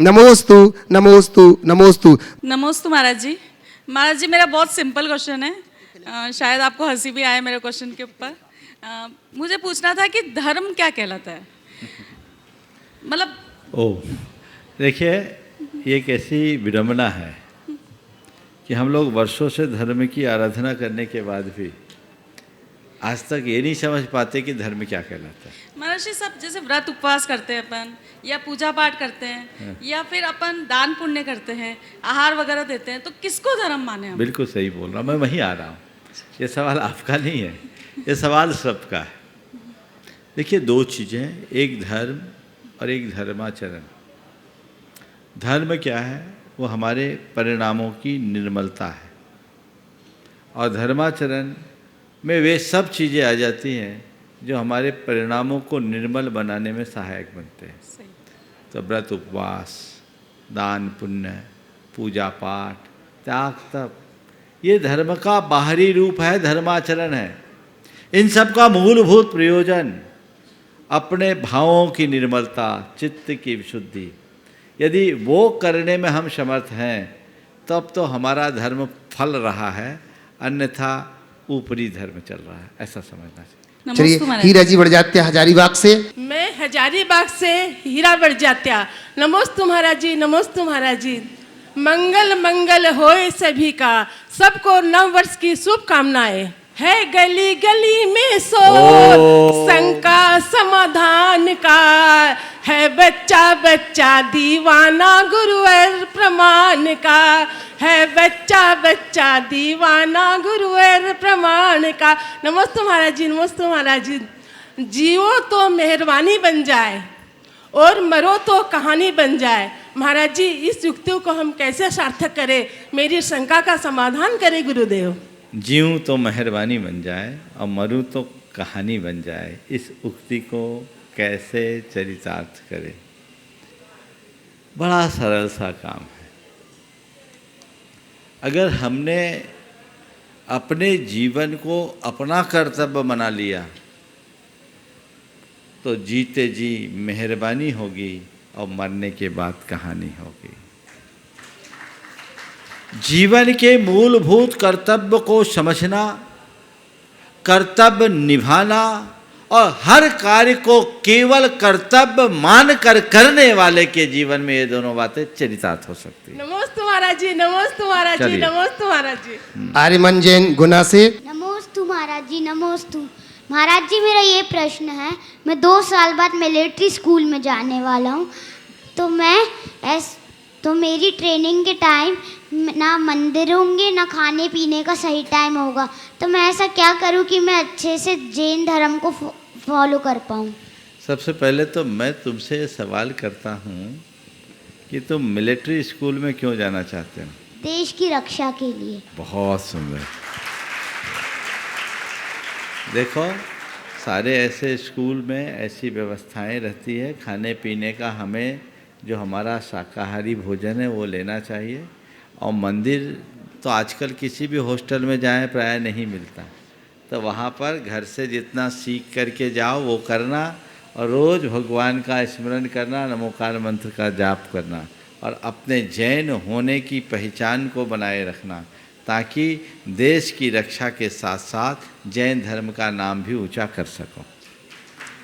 नमोस्तु नमोस्तु नमोस्तु। नमोस्तु महाराज जी। महाराज जी मेरा बहुत सिंपल क्वेश्चन है, शायद आपको हंसी भी आए मेरे क्वेश्चन के ऊपर। मुझे पूछना था कि धर्म क्या कहलाता है, मतलब। देखिए, ये एक ऐसी विडंबना है कि हम लोग वर्षों से धर्म की आराधना करने के बाद भी आज तक ये नहीं समझ पाते कि धर्म क्या कहलाता है। महाराज जी सब जैसे व्रत उपवास करते हैं अपन, या पूजा पाठ करते हैं, या फिर अपन दान पुण्य करते हैं, आहार वगैरह देते हैं, तो किसको धर्म माने हम? बिल्कुल सही बोल रहा हूँ, मैं वहीं आ रहा हूँ। ये सवाल आपका नहीं है, ये सवाल सबका है। देखिए, दो चीज़ें, एक धर्म और एक धर्माचरण। धर्म क्या है? वो हमारे परिणामों की निर्मलता है, और धर्माचरण में वे सब चीज़ें आ जाती हैं जो हमारे परिणामों को निर्मल बनाने में सहायक बनते हैं। तो व्रत उपवास, दान पुण्य, पूजा पाठ, त्याग तप, ये धर्म का बाहरी रूप है, धर्माचरण है। इन सब का मूलभूत प्रयोजन अपने भावों की निर्मलता, चित्त की विशुद्धि। यदि वो करने में हम समर्थ हैं तब तो हमारा धर्म फल रहा है, अन्यथा ऊपरी धर्म चल रहा है, ऐसा समझना चाहिए। चलिए, हीरा जी बड़जात्या हजारीबाग से। मैं हजारीबाग से हीरा बड़जात्या। नमोस्तु महाराज जी, नमोस्तु महाराज जी। मंगल मंगल होए सभी का, सबको नव वर्ष की शुभकामनाएं। है गली गली में शोर, शंका समाधान का, है बच्चा बच्चा दीवाना गुरुवर प्रमाण का, है बच्चा बच्चा दीवाना गुरुवर प्रमाण का। नमस्ते महाराज जी, नमस्ते महाराज जी। जियो तो मेहरबानी बन जाए और मरो तो कहानी बन जाए। महाराज जी, इस युक्ति को हम कैसे सार्थक करें? मेरी शंका का समाधान करें गुरुदेव। जीऊँ तो मेहरबानी बन जाए और मरूँ तो कहानी बन जाए, इस उक्ति को कैसे चरितार्थ करें? बड़ा सरल सा काम है। अगर हमने अपने जीवन को अपना कर्तव्य बना लिया तो जीते जी मेहरबानी होगी और मरने के बाद कहानी होगी। जीवन के मूलभूत कर्तव्य को समझना, कर्तव्य निभाना और हर कार्य को केवल कर्तव्य मानकर करने वाले के जीवन में ये दोनों बातें चरितार्थ हो सकती है। नमोस्तु महाराज जी, नमोस्तु महाराज जी, नमोस्तु महाराज जी। आर्यमन जैन गुना से। नमोस्तु महाराज जी, नमोस्तु महाराज जी। मेरा ये प्रश्न है, मैं 2 साल बाद मिलिट्री स्कूल में जाने वाला हूँ, तो मेरी ट्रेनिंग के टाइम ना मंदिर होंगे ना खाने पीने का सही टाइम होगा, तो मैं ऐसा क्या करूं कि मैं अच्छे से जैन धर्म को फॉलो कर पाऊं? सबसे पहले तो मैं तुमसे सवाल करता हूं कि तुम मिलिट्री स्कूल में क्यों जाना चाहते हो? देश की रक्षा के लिए। बहुत सुंदर। देखो, सारे ऐसे स्कूल में ऐसी व्यवस्थाएं रहती है, खाने पीने का हमें जो हमारा शाकाहारी भोजन है वो लेना चाहिए। और मंदिर तो आजकल किसी भी हॉस्टल में जाएं प्राय नहीं मिलता, तो वहाँ पर घर से जितना सीख करके जाओ वो करना, और रोज़ भगवान का स्मरण करना, नमोकार मंत्र का जाप करना, और अपने जैन होने की पहचान को बनाए रखना, ताकि देश की रक्षा के साथ साथ जैन धर्म का नाम भी ऊंचा कर सको।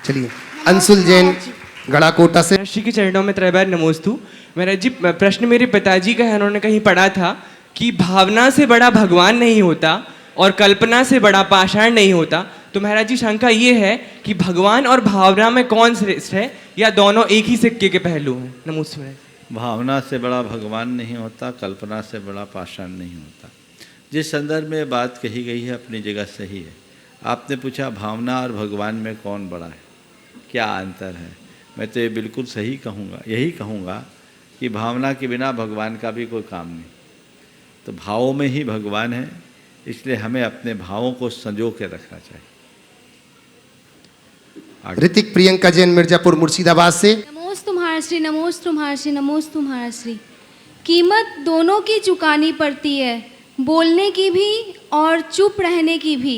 चलिए, अंशुल जैन गड़ाकोटा से। श्री के चरणों में त्रैबार नमोस्तु। महाराज जी, प्रश्न मेरे पिताजी का है, उन्होंने कहीं पढ़ा था कि भावना से बड़ा भगवान नहीं होता और कल्पना से बड़ा पाषाण नहीं होता। तो महाराज जी, शंका ये है कि भगवान और भावना में कौन श्रेष्ठ है, या दोनों एक ही सिक्के के पहलू हैं? नमोस्तु महाराज। भावना से बड़ा भगवान नहीं होता, कल्पना से बड़ा पाषाण नहीं होता। जिस संदर्भ में बात कही गई है अपनी जगह सही है। आपने पूछा भावना और भगवान में कौन बड़ा है, क्या अंतर है? मैं तो ये बिल्कुल सही कहूँगा, यही कहूँगा कि भावना के बिना भगवान का भी कोई काम नहीं। तो भावों में ही भगवान है, इसलिए हमें अपने भावों को संजो के रखना चाहिए। ऋतिक प्रियंका जैन मिर्जापुर मुर्शिदाबाद से। नमोस्तु महाश्री, नमोस्तु महाश्री, नमोस्तु महाश्री। कीमत दोनों की चुकानी पड़ती है, बोलने की भी और चुप रहने की भी।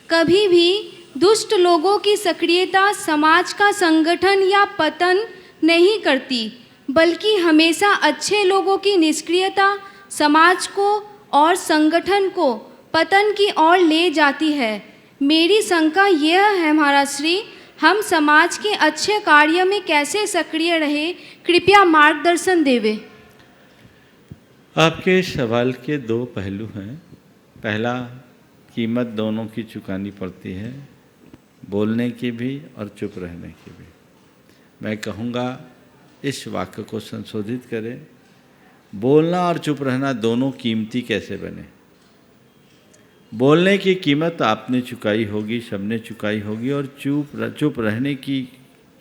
कभी भी दुष्ट लोगों की सक्रियता समाज का संगठन या पतन नहीं करती, बल्कि हमेशा अच्छे लोगों की निष्क्रियता समाज को और संगठन को पतन की ओर ले जाती है। मेरी शंका यह है महाराज श्री, हम समाज के अच्छे कार्य में कैसे सक्रिय रहे, कृपया मार्गदर्शन देवे। आपके सवाल के दो पहलू हैं। पहला, कीमत दोनों की चुकानी पड़ती है, बोलने की भी और चुप रहने की भी। मैं कहूँगा इस वाक्य को संशोधित करें, बोलना और चुप रहना दोनों कीमती कैसे बने। बोलने की कीमत आपने चुकाई होगी, सबने चुकाई होगी, और चुप रहने की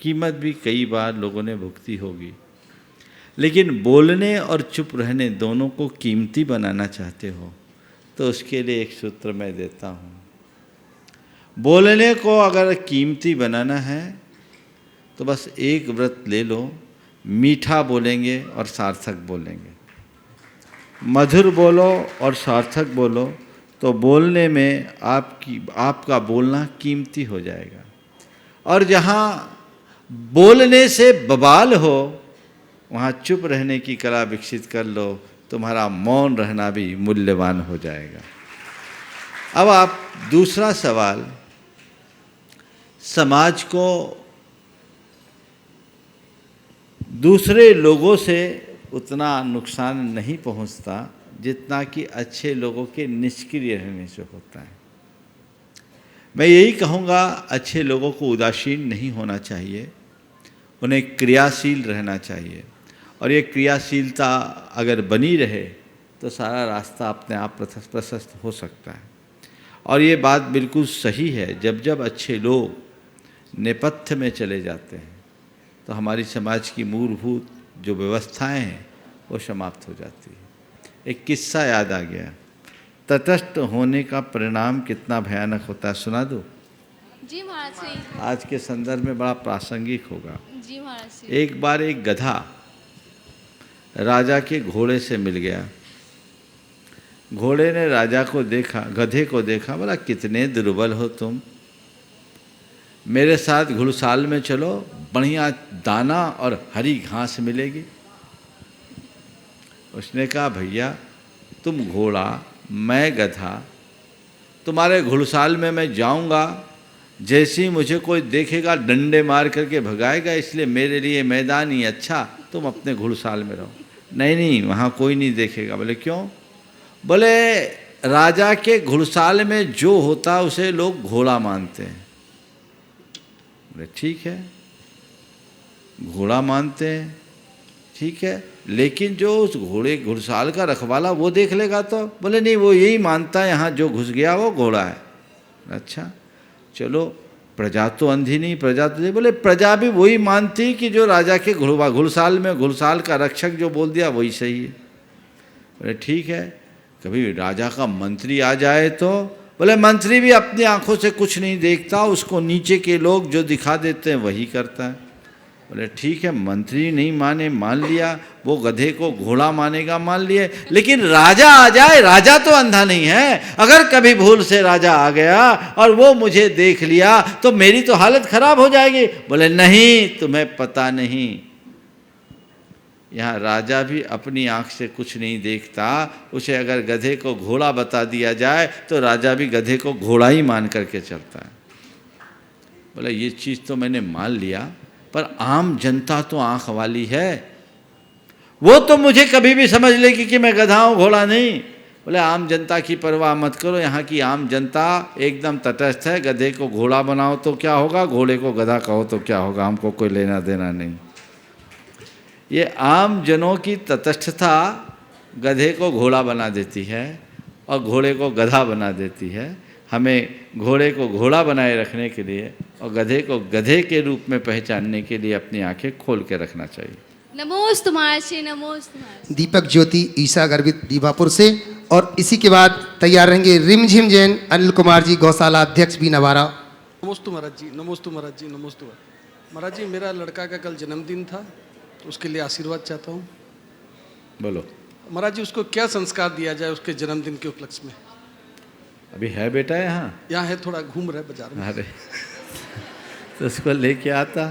कीमत भी कई बार लोगों ने भुगती होगी। लेकिन बोलने और चुप रहने दोनों को कीमती बनाना चाहते हो तो उसके लिए एक सूत्र मैं देता हूँ। बोलने को अगर कीमती बनाना है तो बस एक व्रत ले लो, मीठा बोलेंगे और सार्थक बोलेंगे। मधुर बोलो और सार्थक बोलो तो बोलने में आपका बोलना कीमती हो जाएगा। और जहाँ बोलने से बवाल हो वहाँ चुप रहने की कला विकसित कर लो, तुम्हारा मौन रहना भी मूल्यवान हो जाएगा। अब आप दूसरा सवाल, समाज को दूसरे लोगों से उतना नुकसान नहीं पहुंचता जितना कि अच्छे लोगों के निष्क्रिय रहने से होता है। मैं यही कहूँगा, अच्छे लोगों को उदासीन नहीं होना चाहिए, उन्हें क्रियाशील रहना चाहिए। और ये क्रियाशीलता अगर बनी रहे तो सारा रास्ता अपने आप प्रशस्त हो सकता है। और ये बात बिल्कुल सही है, जब जब अच्छे लोग नेपथ्य में चले जाते हैं तो हमारी समाज की मूलभूत जो व्यवस्थाएं हैं वो समाप्त हो जाती है। एक किस्सा याद आ गया, तटस्थ होने का परिणाम कितना भयानक होता है, सुना दूँ? जी महाराज श्री। आज के संदर्भ में बड़ा प्रासंगिक होगा। जी महाराज श्री। एक बार एक गधा राजा के घोड़े से मिल गया। घोड़े ने राजा को देखा, गधे को देखा, बोला कितने दुर्बल हो तुम, मेरे साथ घुड़साल में चलो, बढ़िया दाना और हरी घास मिलेगी। उसने कहा भैया तुम घोड़ा, मैं गधा, तुम्हारे घुड़साल में मैं जाऊंगा, जैसे ही मुझे कोई देखेगा डंडे मार करके भगाएगा, इसलिए मेरे लिए मैदान ही अच्छा, तुम अपने घुड़साल में रहो। नहीं नहीं, वहाँ कोई नहीं देखेगा। बोले क्यों? बोले राजा के घुड़साल में जो होता उसे लोग घोड़ा मानते हैं। बोले ठीक है, घोड़ा मानते हैं, ठीक है, लेकिन जो उस घुड़साल का रखवाला वो देख लेगा तो? बोले नहीं, वो यही मानता है यहाँ जो घुस गया वो घोड़ा है। अच्छा चलो, प्रजा तो अंधी नहीं, प्रजा तो नहीं। बोले प्रजा भी वही मानती कि जो राजा के घुड़साल में घुड़साल का रक्षक जो बोल दिया वही सही है। बोले ठीक है, कभी राजा का मंत्री आ जाए तो? बोले मंत्री भी अपनी आंखों से कुछ नहीं देखता, उसको नीचे के लोग जो दिखा देते हैं वही करता है। बोले ठीक है, मंत्री नहीं माने, मान लिया, वो गधे को घोड़ा मानेगा, मान लिए, लेकिन राजा आ जाए, राजा तो अंधा नहीं है, अगर कभी भूल से राजा आ गया और वो मुझे देख लिया तो मेरी तो हालत खराब हो जाएगी। बोले नहीं, तुम्हें पता नहीं, यहाँ राजा भी अपनी आंख से कुछ नहीं देखता, उसे अगर गधे को घोड़ा बता दिया जाए तो राजा भी गधे को घोड़ा ही मान करके चलता है। बोले ये चीज़ तो मैंने मान लिया, पर आम जनता तो आंख वाली है, वो तो मुझे कभी भी समझ लेगी कि मैं गधा हूँ, घोड़ा नहीं। बोले आम जनता की परवाह मत करो, यहाँ की आम जनता एकदम तटस्थ है, गधे को घोड़ा बनाओ तो क्या होगा, घोड़े को गधा कहो तो क्या होगा, हमको कोई लेना देना नहीं। ये आम जनों की तटस्थता गधे को घोड़ा बना देती है और घोड़े को गधा बना देती है। हमें घोड़े को घोड़ा बनाए रखने के लिए और गधे को गधे के रूप में पहचानने के लिए अपनी आंखें खोल के रखना चाहिए। नमोस्तु महर्षि, नमोस्तु महर्षि। दीपक ज्योति ईसा गर्भित दीवापुर से, और इसी के बाद तैयार रहेंगे रिमझिम जैन अनिल कुमार जी, गौशाला अध्यक्ष बी नवारा। नमोस्तु महाराज जी, नमोस्तु महाराज जी, नमोस्तु महाराज जी। मेरा लड़का का कल जन्मदिन था, तो उसके लिए आशीर्वाद चाहता हूँ। बोलो महाराज जी, उसको क्या संस्कार दिया जाए उसके जन्मदिन के उपलक्ष्य में? अभी है बेटा यहाँ? यहाँ है, थोड़ा घूम रहा है बाजार में। अरे तो उसको लेके आता।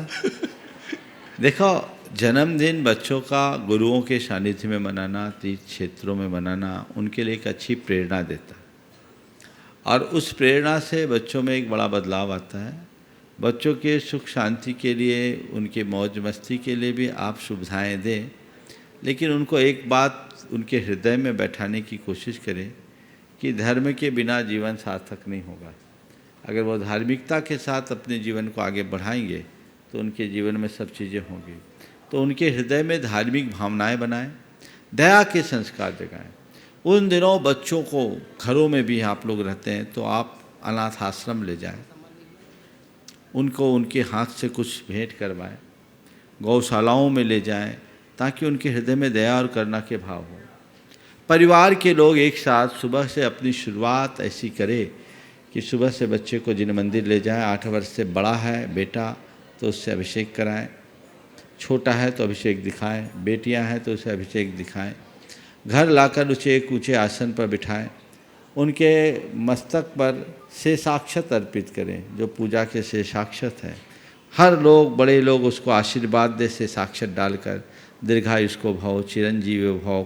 देखो जन्मदिन बच्चों का गुरुओं के सानिध्य में मनाना, तीर्थ क्षेत्रों में मनाना उनके लिए एक अच्छी प्रेरणा देता है और उस प्रेरणा से बच्चों में एक बड़ा बदलाव आता है। बच्चों के सुख शांति के लिए, उनके मौज मस्ती के लिए भी आप सुविधाएं दें, लेकिन उनको एक बात उनके हृदय में बैठाने की कोशिश करें कि धर्म के बिना जीवन सार्थक नहीं होगा। अगर वो धार्मिकता के साथ अपने जीवन को आगे बढ़ाएंगे तो उनके जीवन में सब चीज़ें होंगी। तो उनके हृदय में धार्मिक भावनाएं बनाएं, दया के संस्कार जगाएं। उन दिनों बच्चों को घरों में भी आप लोग रहते हैं तो आप अनाथ आश्रम ले जाएं, उनको उनके हाथ से कुछ भेंट करवाएं, गौशालाओं में ले जाएं ताकि उनके हृदय में दया और करुणा के भाव हो। परिवार के लोग एक साथ सुबह से अपनी शुरुआत ऐसी करें कि सुबह से बच्चे को जिन मंदिर ले जाएं। 8 वर्ष से बड़ा है बेटा तो उससे अभिषेक कराएं, छोटा है तो अभिषेक दिखाएं, बेटियां हैं तो उसे अभिषेक दिखाएं। घर लाकर उसे एक ऊँचे आसन पर बिठाएं, उनके मस्तक पर शेषाक्षत अर्पित करें जो पूजा के शेषाक्षत है। हर लोग, बड़े लोग उसको आशीर्वाद दे शेषाक्षत डालकर, दीर्घायुष्को भव, चिरंजीवी भव,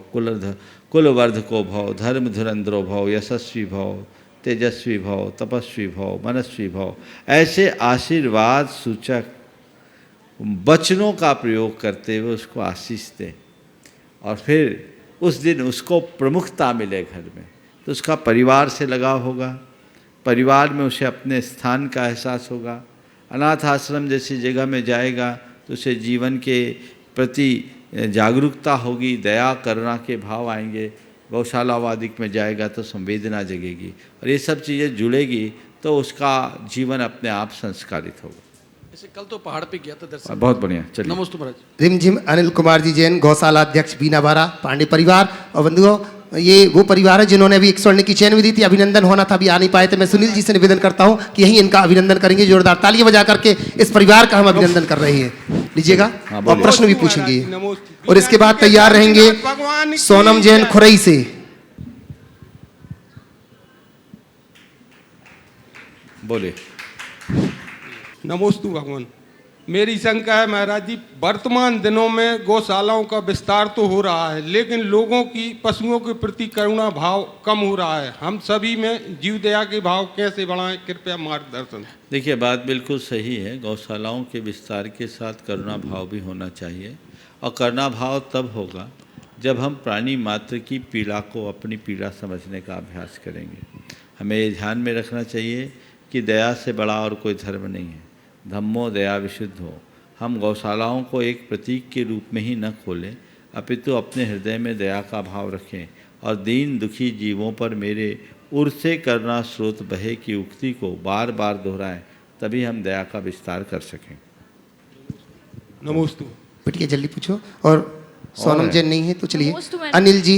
कुलवर्धको भव, धर्म धुरंधरो भव, यशस्वी भव, तेजस्वी भव, तपस्वी भव, मनस्वी भव, ऐसे आशीर्वाद सूचक वचनों का प्रयोग करते हुए उसको आशीष दें। और फिर उस दिन उसको प्रमुखता मिले घर में, तो उसका परिवार से लगाव होगा, परिवार में उसे अपने स्थान का एहसास होगा। अनाथ आश्रम जैसी जगह में जाएगा तो उसे जीवन के प्रति जागरूकता होगी, दया करुणा के भाव आएंगे। गौशाला वादिक में जाएगा तो संवेदना जगेगी और ये सब चीज़ें जुड़ेगी तो उसका जीवन अपने आप संस्कारित होगा। ऐसे कल तो पहाड़ पे गया था दर्शन। बहुत बढ़िया, चलिए। नमस्ते महाराज। रिमझिम अनिल कुमार जी जैन, गौशाला अध्यक्ष बीना बारा, पांडे परिवार। और बंधुओं, ये वो परिवार है जिन्होंने अभी एक स्वर्ण की चैन भी दी थी। अभिनंदन होना था, अभी आ नहीं पाए थे। मैं सुनील जी से निवेदन करता हूं कि यही इनका अभिनंदन करेंगे। जोरदार तालियां बजा करके इस परिवार का हम अभिनंदन कर रहे हैं। लीजिएगा और प्रश्न भी पूछेंगे और इसके बाद तैयार रहेंगे सोनम जैन खुरई से। बोले। नमोस्तु भगवान। मेरी शंका है महाराज जी, वर्तमान दिनों में गौशालाओं का विस्तार तो हो रहा है लेकिन लोगों की पशुओं के प्रति करुणा भाव कम हो रहा है। हम सभी में जीव दया के भाव कैसे बढ़ाएं, कृपया मार्गदर्शन। देखिए, बात बिल्कुल सही है। गौशालाओं के विस्तार के साथ करुणा भाव भी होना चाहिए और करुणा भाव तब होगा जब हम प्राणी मात्र की पीड़ा को अपनी पीड़ा समझने का अभ्यास करेंगे। हमें ये ध्यान में रखना चाहिए कि दया से बड़ा और कोई धर्म नहीं है। धम्मो दया विशुद्ध हो। हम गौशालाओं को एक प्रतीक के रूप में ही न खोलें, अपितु अपने हृदय में दया का भाव रखें और दीन दुखी जीवों पर मेरे उर से करना स्रोत बहे की उक्ति को बार बार दोहराएं, तभी हम दया का विस्तार कर सकें। नमोस्तु। बेटिए जल्दी पूछो। और सोनम है। जैन नहीं है तो चलिए नमोस्तु मैडम। अनिल जी,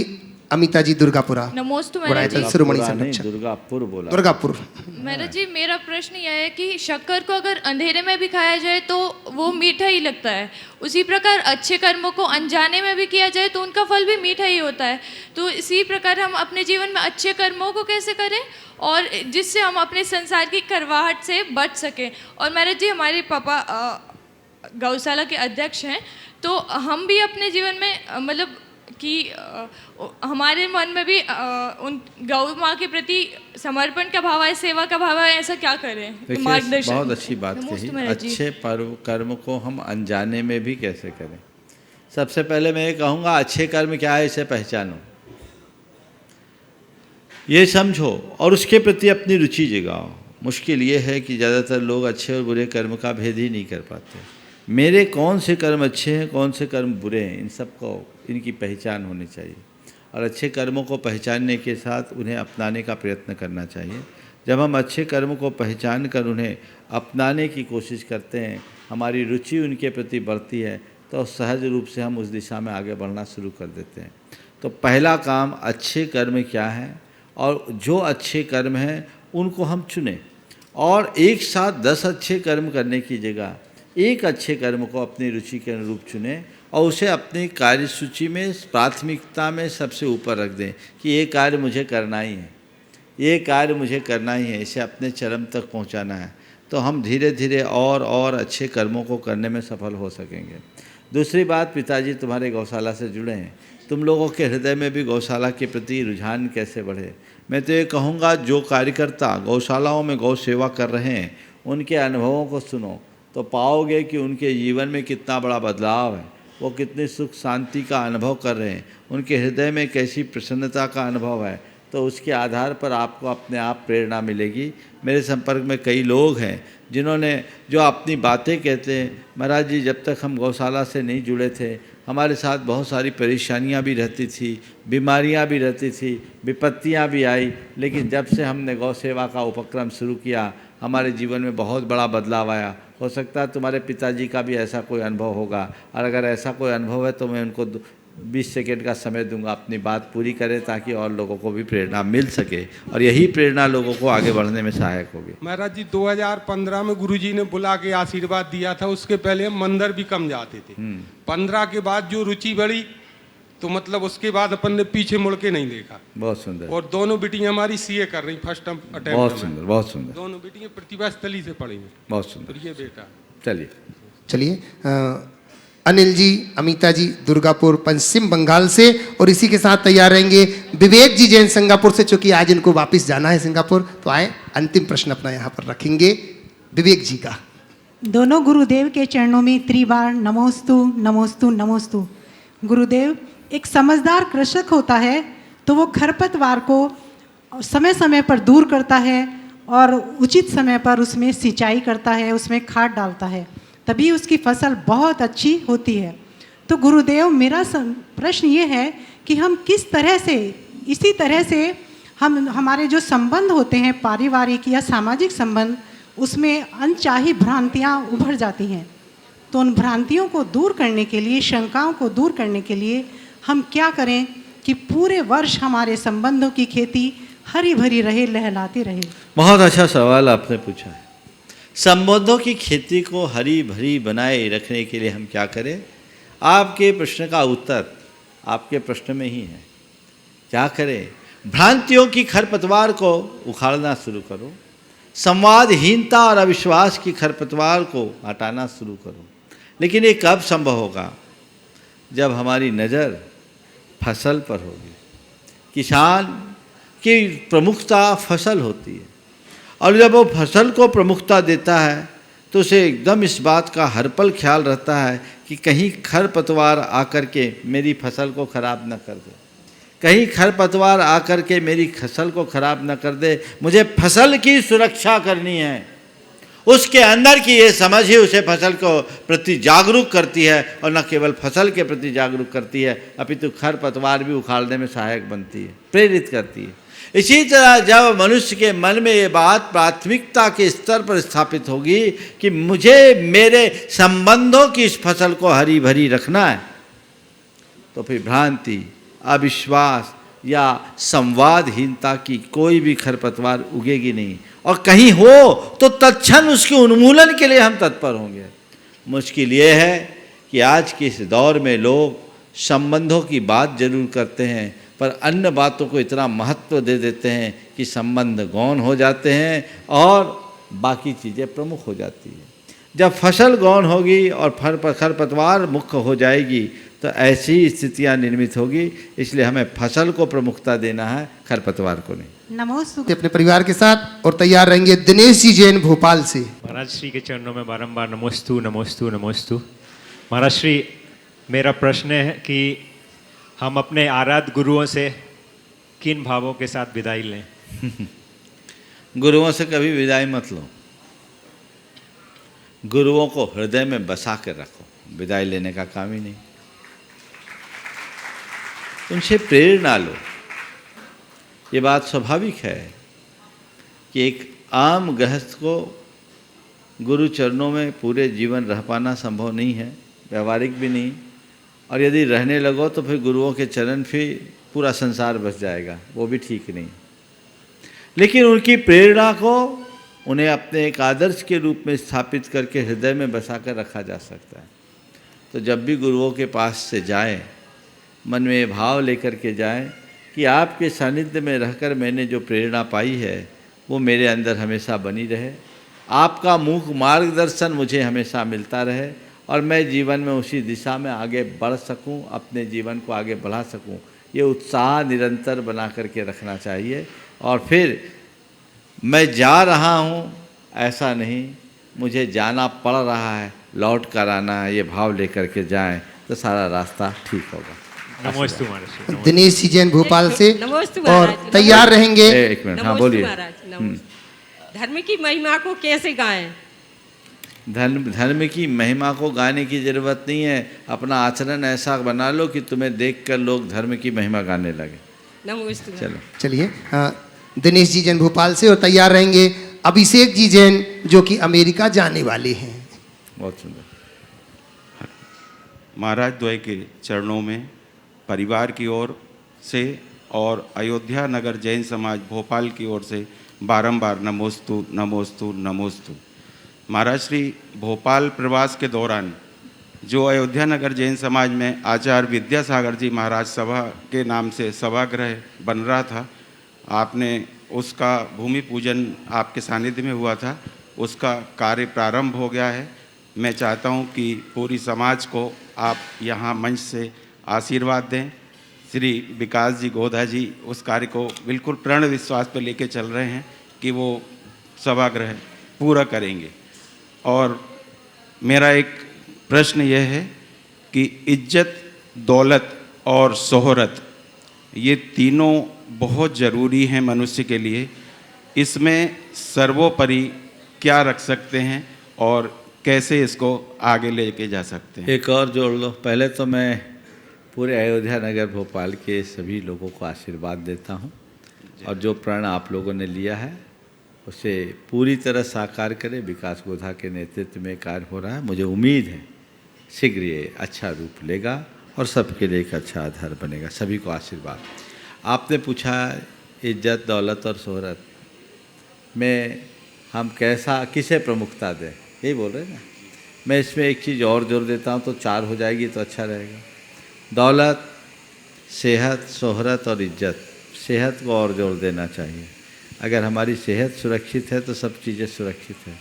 अमिता जी दुर्गापुरा, नमोस्तु बड़ा महाराज जी। शिरोमणि दुर्गा नहीं, संरक्षक दुर्गापुर बोला। दुर्गापुर। महाराज जी, मेरा प्रश्न यह है कि शक्कर को अगर अंधेरे में भी खाया जाए तो वो मीठा ही लगता है, उसी प्रकार अच्छे कर्मों को अनजाने में भी किया जाए तो उनका फल भी मीठा ही होता है। तो इसी प्रकार हम अपने जीवन में अच्छे कर्मों को कैसे करें और जिससे हम अपने संसार की करवाहट से बच सकें। और महाराज जी, हमारे पापा गौशाला के अध्यक्ष हैं, तो हम भी अपने जीवन में मतलब कि हमारे मन में भी उन गौ माँ के प्रति समर्पण का भाव है, सेवा का भाव है, ऐसा क्या करें? देखिए, मार्गदर्शन। बहुत अच्छी बात नमोस्तु कही। महाराज जी। अच्छे कर्म को हम अनजाने में भी कैसे करें। सबसे पहले मैं ये कहूँगा, अच्छे कर्म क्या है इसे पहचानो, ये समझो और उसके प्रति अपनी रुचि जगाओ। मुश्किल ये है कि ज़्यादातर लोग अच्छे और बुरे कर्म का भेद ही नहीं कर पाते। मेरे कौन से कर्म अच्छे हैं, कौन से कर्म बुरे हैं, इन सबको इनकी पहचान होनी चाहिए और अच्छे कर्मों को पहचानने के साथ उन्हें अपनाने का प्रयत्न करना चाहिए। जब हम अच्छे कर्म को पहचान कर उन्हें अपनाने की कोशिश करते हैं, हमारी रुचि उनके प्रति बढ़ती है, तो सहज रूप से हम उस दिशा में आगे बढ़ना शुरू कर देते हैं। तो पहला काम, अच्छे कर्म क्या हैं और जो अच्छे कर्म हैं उनको हम चुनें और एक साथ 10 अच्छे कर्म करने की जगह एक अच्छे कर्म को अपनी रुचि के अनुरूप चुनें और उसे अपनी कार्यसूची में प्राथमिकता में सबसे ऊपर रख दें कि ये कार्य मुझे करना ही है, ये कार्य मुझे करना ही है, इसे अपने चरम तक पहुंचाना है। तो हम धीरे धीरे और अच्छे कर्मों को करने में सफल हो सकेंगे। दूसरी बात, पिताजी तुम्हारे गौशाला से जुड़े हैं, तुम लोगों के हृदय में भी गौशाला के प्रति रुझान कैसे बढ़े। मैं तो ये कहूँगा, जो कार्यकर्ता गौशालाओं में गौ सेवा कर रहे हैं उनके अनुभवों को सुनो तो पाओगे कि उनके जीवन में कितना बड़ा बदलाव है, वो कितनी सुख शांति का अनुभव कर रहे हैं, उनके हृदय में कैसी प्रसन्नता का अनुभव है। तो उसके आधार पर आपको अपने आप प्रेरणा मिलेगी। मेरे संपर्क में कई लोग हैं जिन्होंने जो अपनी बातें कहते हैं, महाराज जी जब तक हम गौशाला से नहीं जुड़े थे हमारे साथ बहुत सारी परेशानियां भी रहती थी, बीमारियां भी रहती थी, विपत्तियां भी आई, लेकिन जब से हमने गौ सेवा का उपक्रम शुरू किया हमारे जीवन में बहुत बड़ा बदलाव आया। हो सकता है तुम्हारे पिताजी का भी ऐसा कोई अनुभव होगा, और अगर ऐसा कोई अनुभव है तो मैं उनको 20 सेकेंड का समय दूंगा, अपनी बात पूरी करें ताकि और लोगों को भी प्रेरणा मिल सके, और यही प्रेरणा लोगों को आगे बढ़ने में सहायक होगी। महाराज जी 2015 में गुरुजी ने बुला के आशीर्वाद दिया था, उसके पहले हम मंदिर भी कम जाते थे। 15 के बाद जो रुचि बढ़ी तो मतलब उसके बाद अपन ने पीछे मुड़ के नहीं देखा। बहुत सुंदर। और दोनों बेटियां हमारी सीए कर रही फर्स्ट अटेम्प्ट। बहुत सुंदर, बहुत सुंदर। दोनों बेटियां प्रतिभा स्थली से पढ़ी हैं। बहुत सुंदर। और ये बेटा। चलिए अनिल जी, अमिता जी दुर्गापुर पश्चिम बंगाल से, और इसी के साथ तैयार रहेंगे विवेक जी जैन सिंगापुर से, चूंकि आज इनको वापस जाना है सिंगापुर, तो आए अंतिम प्रश्न अपना यहाँ पर रखेंगे विवेक जी का। दोनों गुरुदेव के चरणों में त्रिबार नमोस्तु नमोस्तु नमोस्तु। गुरुदेव, एक समझदार कृषक होता है तो वो खरपतवार को समय समय पर दूर करता है और उचित समय पर उसमें सिंचाई करता है, उसमें खाद डालता है, तभी उसकी फसल बहुत अच्छी होती है। तो गुरुदेव, मेरा प्रश्न ये है कि हम किस तरह से, इसी तरह से हमारे जो संबंध होते हैं पारिवारिक या सामाजिक संबंध, उसमें अनचाही भ्रांतियाँ उभर जाती हैं, तो उन भ्रांतियों को दूर करने के लिए, शंकाओं को दूर करने के लिए हम क्या करें कि पूरे वर्ष हमारे संबंधों की खेती हरी भरी रहे, लहलाती रहे। बहुत अच्छा सवाल आपने पूछा है। संबंधों की खेती को हरी भरी बनाए रखने के लिए हम क्या करें? आपके प्रश्न का उत्तर आपके प्रश्न में ही है। क्या करें? भ्रांतियों की खरपतवार को उखाड़ना शुरू करो, संवादहीनता और अविश्वास की खरपतवार को हटाना शुरू करो। लेकिन ये कब संभव होगा? जब हमारी नज़र फसल पर होगी। किसान की प्रमुखता फसल होती है, और जब वो फसल को प्रमुखता देता है तो उसे एकदम इस बात का हर पल ख्याल रहता है कि कहीं खरपतवार आकर के मेरी फसल को ख़राब न कर दे, कहीं खरपतवार आकर के मेरी फसल को ख़राब न कर दे। मुझे फसल की सुरक्षा करनी है। उसके अंदर की ये समझ ही उसे फसल को प्रति जागरूक करती है, और न केवल फसल के प्रति जागरूक करती है अपितु खरपतवार भी उखाड़ने में सहायक बनती है, प्रेरित करती है। इसी तरह जब मनुष्य के मन में ये बात प्राथमिकता के स्तर पर स्थापित होगी कि मुझे मेरे संबंधों की इस फसल को हरी भरी रखना है, तो फिर भ्रांति, अविश्वास या संवादहीनता की कोई भी खरपतवार उगेगी नहीं, और कहीं हो तो तत्क्षण उसके उन्मूलन के लिए हम तत्पर होंगे। मुश्किल ये है कि आज के इस दौर में लोग संबंधों की बात जरूर करते हैं पर अन्य बातों को इतना महत्व दे देते हैं कि संबंध गौण हो जाते हैं और बाकी चीज़ें प्रमुख हो जाती हैं। जब फसल गौण होगी और खरपतवार मुख्य हो जाएगी तो ऐसी स्थितियां निर्मित होगी। इसलिए हमें फसल को प्रमुखता देना है, खरपतवार को नहीं। नमोस्तु। अपने परिवार के साथ और तैयार रहेंगे दिनेश जी जैन भोपाल से। महाराज श्री के चरणों में बारंबार नमोस्तु नमोस्तु नमोस्तु। महाराज श्री, मेरा प्रश्न है कि हम अपने आराध्य गुरुओं से किन भावों के साथ विदाई लें? गुरुओं से कभी विदाई मत लो, गुरुओं को हृदय में बसा कर रखो। विदाई लेने का काम ही नहीं, उनसे प्रेरणा लो। ये बात स्वाभाविक है कि एक आम गृहस्थ को गुरु चरणों में पूरे जीवन रह पाना संभव नहीं है, व्यवहारिक भी नहीं, और यदि रहने लगो तो फिर गुरुओं के चरण फिर पूरा संसार बस जाएगा, वो भी ठीक नहीं। लेकिन उनकी प्रेरणा को उन्हें अपने एक आदर्श के रूप में स्थापित करके हृदय में बसा कर रखा जा सकता है। तो जब भी गुरुओं के पास से जाएं, मन में ये भाव लेकर के जाएं कि आपके सानिध्य में रहकर मैंने जो प्रेरणा पाई है वो मेरे अंदर हमेशा बनी रहे, आपका मुख मार्गदर्शन मुझे हमेशा मिलता रहे, और मैं जीवन में उसी दिशा में आगे बढ़ सकूं, अपने जीवन को आगे बढ़ा सकूं। ये उत्साह निरंतर बना करके रखना चाहिए। और फिर मैं जा रहा हूं ऐसा नहीं, मुझे जाना पड़ रहा है, लौट कर आना है, ये भाव लेकर के जाएं तो सारा रास्ता ठीक होगा। नमोस्तु महाराज। दिनेश जी जैन भोपाल से नमोस्तु और महाराज। तैयार रहेंगे। एक मिनट, हाँ बोलिए। धर्म की महिमा को कैसे गाएं? धर्म की महिमा को गाने की ज़रूरत नहीं है। अपना आचरण ऐसा बना लो कि तुम्हें देखकर लोग धर्म की महिमा गाने लगे। नमोस्तु। चलो चलिए, दिनेश जी जैन भोपाल से और तैयार रहेंगे अभिषेक जी जैन जो कि अमेरिका जाने वाले हैं। बहुत सुंदर। महाराज द्वय के चरणों में परिवार की ओर से और अयोध्या नगर जैन समाज भोपाल की ओर से बारंबार नमोस्तु नमोस्तु नमोस्तु। महाराज श्री भोपाल प्रवास के दौरान जो अयोध्या नगर जैन समाज में आचार्य विद्यासागर जी महाराज सभा के नाम से सभागृह बन रहा था, आपने उसका भूमि पूजन आपके सानिध्य में हुआ था, उसका कार्य प्रारंभ हो गया है। मैं चाहता हूं कि पूरी समाज को आप यहां मंच से आशीर्वाद दें। श्री विकास जी गोधा जी उस कार्य को बिल्कुल प्रण विश्वास पर लेके चल रहे हैं कि वो सभागृह पूरा करेंगे। और मेरा एक प्रश्न यह है कि इज्जत, दौलत और शोहरत ये तीनों बहुत ज़रूरी हैं मनुष्य के लिए। इसमें सर्वोपरि क्या रख सकते हैं और कैसे इसको आगे लेके जा सकते हैं? एक और जोड़ लो। पहले तो मैं पूरे अयोध्या नगर भोपाल के सभी लोगों को आशीर्वाद देता हूं और जो प्रण आप लोगों ने लिया है उसे पूरी तरह साकार करें। विकास गोधा के नेतृत्व में कार्य हो रहा है, मुझे उम्मीद है शीघ्र ये अच्छा रूप लेगा और सबके लिए एक अच्छा आधार बनेगा। सभी को आशीर्वाद। आपने पूछा इज्जत, दौलत और शोहरत में हम कैसा किसे प्रमुखता दें, यही बोल रहे हैं ना। मैं इसमें एक चीज़ और जोड़ देता हूँ तो 4 हो जाएगी तो अच्छा रहेगा। दौलत, सेहत, शोहरत और इज्जत। सेहत को और जोड़ देना चाहिए। अगर हमारी सेहत सुरक्षित है तो सब चीज़ें सुरक्षित है।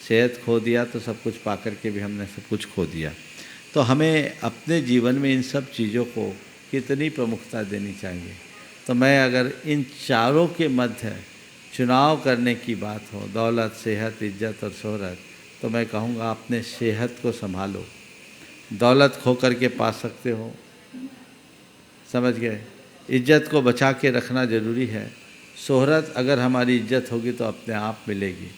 सेहत खो दिया तो सब कुछ पा कर के भी हमने सब कुछ खो दिया। तो हमें अपने जीवन में इन सब चीज़ों को कितनी प्रमुखता देनी चाहिए। तो मैं अगर इन चारों के मध्य चुनाव करने की बात हो, दौलत, सेहत, इज्जत और शोहरत, तो मैं कहूँगा अपने सेहत को संभालो। दौलत खो करके पा सकते हो, समझ गए। इज्जत को बचा के रखना ज़रूरी है। शोहरत अगर हमारी इज्जत होगी तो अपने आप मिलेगी।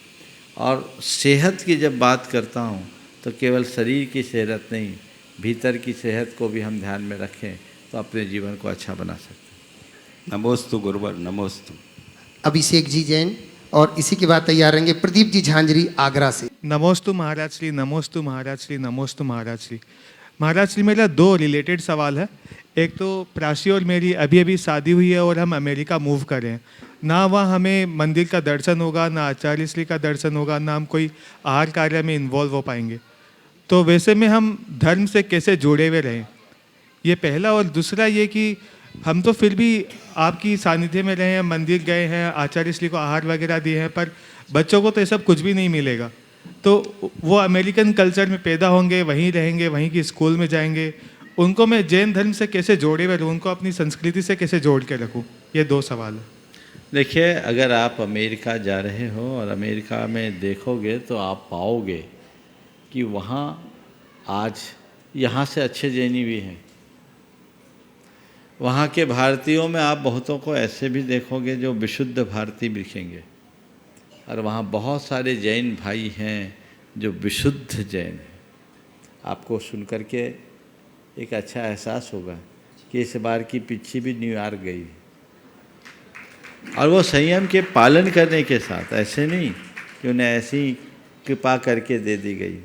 और सेहत की जब बात करता हूँ तो केवल शरीर की सेहत नहीं, भीतर की सेहत को भी हम ध्यान में रखें तो अपने जीवन को अच्छा बना सकते हैं। नमोस्तु गुरुवर, नमोस्तु। अभिषेक जी जैन और इसी के बाद तैयार रहेंगे प्रदीप जी झांझरी आगरा से। नमोस्तु महाराज श्री, नमोस्तु महाराज श्री, नमोस्तु महाराज श्री। महाराज श्री मेरा 2 रिलेटेड सवाल है। एक तो प्राची और मेरी अभी अभी शादी हुई है और हम अमेरिका मूव कर रहे हैं। ना वहाँ हमें मंदिर का दर्शन होगा, ना आचार्य श्री का दर्शन होगा, ना हम कोई आहार कार्य में इन्वॉल्व हो पाएंगे। तो वैसे में हम धर्म से कैसे जुड़े हुए रहें, ये पहला। और दूसरा ये कि हम तो फिर भी आपकी सानिध्य में रहे हैं, मंदिर गए हैं, आचार्य श्री को आहार वगैरह दिए हैं, पर बच्चों को तो ये सब कुछ भी नहीं मिलेगा। तो वो अमेरिकन कल्चर में पैदा होंगे, वहीं रहेंगे, वहीं की स्कूल में जाएंगे। उनको मैं जैन धर्म से कैसे जोड़े हुए रहूँ, उनको अपनी संस्कृति से कैसे जोड़ के रखूँ, ये 2 सवाल है। देखिए, अगर आप अमेरिका जा रहे हो और अमेरिका में देखोगे तो आप पाओगे कि वहाँ आज यहाँ से अच्छे जैनी भी हैं। वहाँ के भारतीयों में आप बहुतों को ऐसे भी देखोगे जो विशुद्ध भारतीय दिखेंगे, और वहाँ बहुत सारे जैन भाई हैं जो विशुद्ध जैन हैं। आपको सुन कर के एक अच्छा एहसास होगा कि इस बार की पिच्छी भी न्यूयॉर्क गई और वो संयम के पालन करने के साथ, ऐसे नहीं कि उन्हें ऐसी कृपा करके दे दी गई।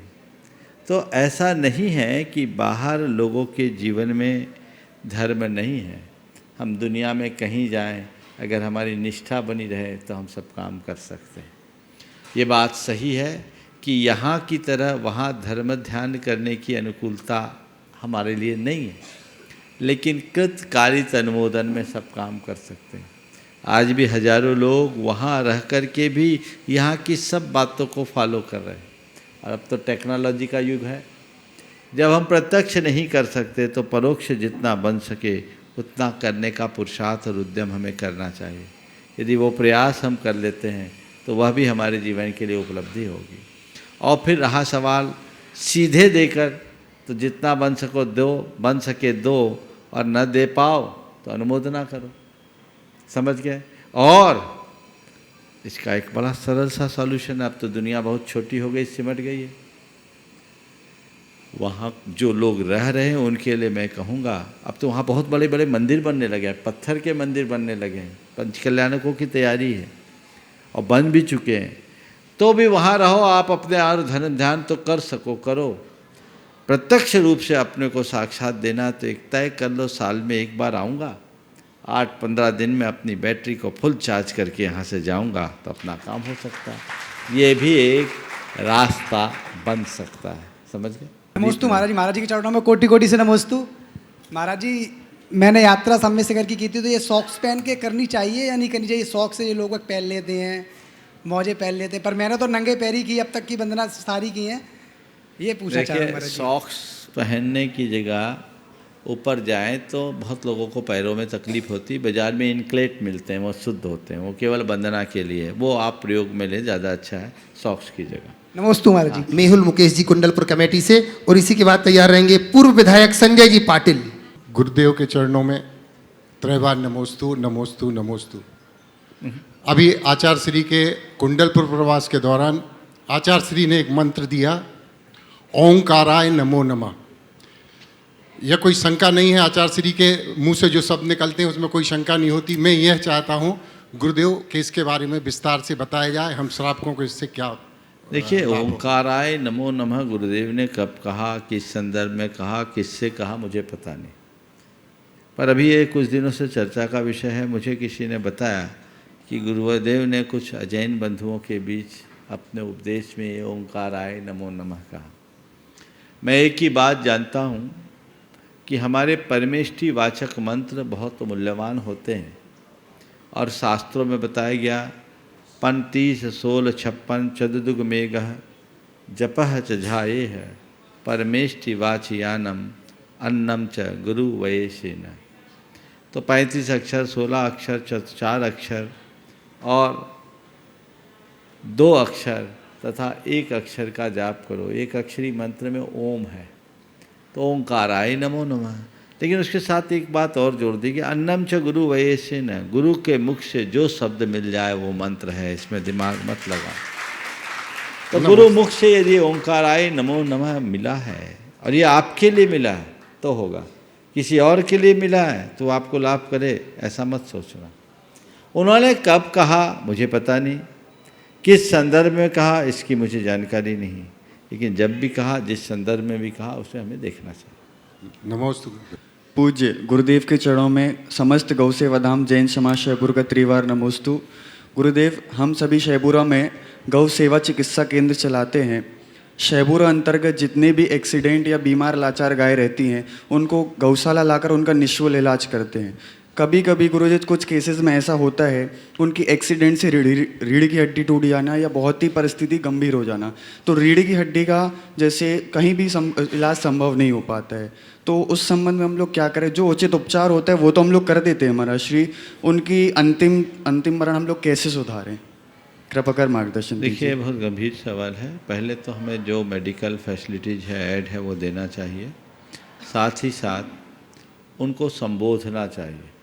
तो ऐसा नहीं है कि बाहर लोगों के जीवन में धर्म नहीं है। हम दुनिया में कहीं जाएं, अगर हमारी निष्ठा बनी रहे तो हम सब काम कर सकते हैं। ये बात सही है कि यहाँ की तरह वहाँ धर्म ध्यान करने की अनुकूलता हमारे लिए नहीं है, लेकिन कृत कारित अनुमोदन में सब काम कर सकते हैं। आज भी हजारों लोग वहाँ रह कर के भी यहाँ की सब बातों को फॉलो कर रहे हैं। और अब तो टेक्नोलॉजी का युग है, जब हम प्रत्यक्ष नहीं कर सकते तो परोक्ष जितना बन सके उतना करने का पुरुषार्थ और उद्यम हमें करना चाहिए। यदि वो प्रयास हम कर लेते हैं तो वह भी हमारे जीवन के लिए उपलब्धि होगी। और फिर रहा सवाल सीधे देकर, तो जितना बन सको दो, बन सके दो, और न दे पाओ तो अनुमोदना करो। समझ गए? और इसका एक बड़ा सरल सा सॉल्यूशन है। अब तो दुनिया बहुत छोटी हो गई, सिमट गई है। वहाँ जो लोग रह रहे हैं उनके लिए मैं कहूँगा, अब तो वहाँ बहुत बड़े बड़े मंदिर बनने लगे हैं, पत्थर के मंदिर बनने लगे हैं, पंचकल्याणकों की तैयारी है और बन भी चुके हैं। तो भी वहाँ रहो, आप अपने और ध्यान तो कर सको करो। प्रत्यक्ष रूप से अपने को साक्षात देना तो एक तय कर लो, साल में एक बार आऊँगा, 8-15 दिन में अपनी बैटरी को फुल चार्ज करके यहाँ से जाऊँगा तो अपना काम हो सकता है। ये भी एक रास्ता बन सकता है। समझ गए? नमोस्तु महाराज जी, महाराज जी के चरणों में कोटि कोटि से नमोस्तु। महाराज जी, मैंने यात्रा समय से करके की थी, तो ये सॉक्स पहन के करनी चाहिए या नहीं करनी चाहिए? सॉक्स से ये लोग पहन लेते हैं, मौजे पहन लेते हैं, पर मैंने तो नंगे पैरी की अब तक की वंदना सारी की हैं। ये पूछा चाह रहा हूं। सॉक्स पहनने की जगह ऊपर जाएं तो बहुत लोगों को पैरों में तकलीफ होती है। बाज़ार में इनक्लेट मिलते हैं, वो शुद्ध होते हैं, वो केवल वंदना के लिए, वो आप प्रयोग में लें, ज़्यादा अच्छा है सॉक्स की जगह। नमोस्तु महाराज जी। मेहुल मुकेश जी कुंडलपुर कमेटी से, और इसी के बाद तैयार रहेंगे पूर्व विधायक संजय जी पाटिल। गुरुदेव के चरणों में त्रैवार नमोस्तु नमोस्तु नमोस्तु। अभी आचार्य श्री के कुंडलपुर प्रवास के दौरान आचार्य श्री ने एक मंत्र दिया, ओंकाराय नमो नमः। यह कोई शंका नहीं है, आचार्य श्री के मुंह से जो शब्द निकलते हैं उसमें कोई शंका नहीं होती। मैं यह चाहता हूँ गुरुदेव कि इसके बारे में विस्तार से बताया जाए, हम श्रावकों को इससे क्या। देखिए, ओंकाराय नमो नमः गुरुदेव ने कब कहा, किस संदर्भ में कहा, किससे कहा, मुझे पता नहीं, पर अभी ये कुछ दिनों से चर्चा का विषय है। मुझे किसी ने बताया कि गुरुदेव ने कुछ अजैन बंधुओं के बीच अपने उपदेश में ये ओंकाराय नमो नमः कहा। मैं एक ही बात जानता हूँ कि हमारे परमेष्ठी वाचक मंत्र बहुत मूल्यवान होते हैं, और शास्त्रों में बताया गया 35 16 56 चतुर्दुग मेघः जपः च झाये है परमेष्ठी वाचयानम अन्नम च गुरु वयेशेन। तो 35 अक्षर, 16 अक्षर, 4 अक्षर और 2 अक्षर तथा 1 अक्षर का जाप करो। 1 अक्षरी मंत्र में ओम है, तो ओंकाराय नमो नमः। लेकिन उसके साथ एक बात और जोड़ दी कि अन्नम च गुरु वयेशेन, गुरु के मुख से जो शब्द मिल जाए वो मंत्र है, इसमें दिमाग मत लगा। तो गुरु मुख से यदि ओंकाराय नमो नमः मिला है और ये आपके लिए मिला है तो होगा, किसी और के लिए मिला है तो आपको लाभ करे, ऐसा मत सोचना। उन्होंने कब कहा मुझे पता नहीं, किस संदर्भ में कहा इसकी मुझे जानकारी नहीं, लेकिन जब भी कहा, जिस संदर्भ में भी कहा, उसे हमें देखना चाहिए। नमोस्तु। पूज्य गुरुदेव के चरणों में समस्त गौ सेवा धाम जैन समाज शैबुर का त्रिवार नमोस्तु। गुरुदेव, हम सभी शैबुरा में गौ सेवा चिकित्सा केंद्र चलाते हैं। शैबुरा अंतर्गत जितने भी एक्सीडेंट या बीमार लाचार गाय रहती हैं उनको गौशाला लाकर उनका निःशुल्क इलाज करते हैं। कभी कभी गुरुजी कुछ केसेस में ऐसा होता है उनकी एक्सीडेंट से रीढ़ की हड्डी टूट जाना या बहुत ही परिस्थिति गंभीर हो जाना, तो रीढ़ की हड्डी का जैसे कहीं भी इलाज संभव नहीं हो पाता है, तो उस संबंध में हम लोग क्या करें? जो उचित उपचार होता है वो तो हम लोग कर देते हैं महाराज श्री, उनकी अंतिम मरण हम लोग कैसे सुधारें? कृपा कर मार्गदर्शन दीजिए। देखिए, बहुत गंभीर सवाल है। पहले तो हमें जो मेडिकल फैसिलिटीज़ है ऐड है वो देना चाहिए, साथ ही साथ उनको संबोधना चाहिए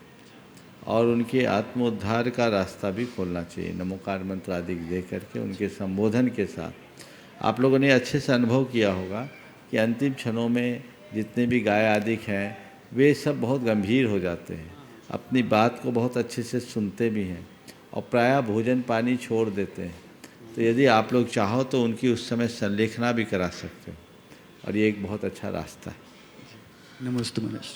और उनके आत्मोद्धार का रास्ता भी खोलना चाहिए। नमोकार मंत्र आदि दे करके उनके संबोधन के साथ आप लोगों ने अच्छे से अनुभव किया होगा कि अंतिम क्षणों में जितने भी गाय आदि हैं वे सब बहुत गंभीर हो जाते हैं, अपनी बात को बहुत अच्छे से सुनते भी हैं और प्रायः भोजन पानी छोड़ देते हैं। तो यदि आप लोग चाहो तो उनकी उस समय संलेखना भी करा सकते हो और ये एक बहुत अच्छा रास्ता है। नमस्ते मनीष।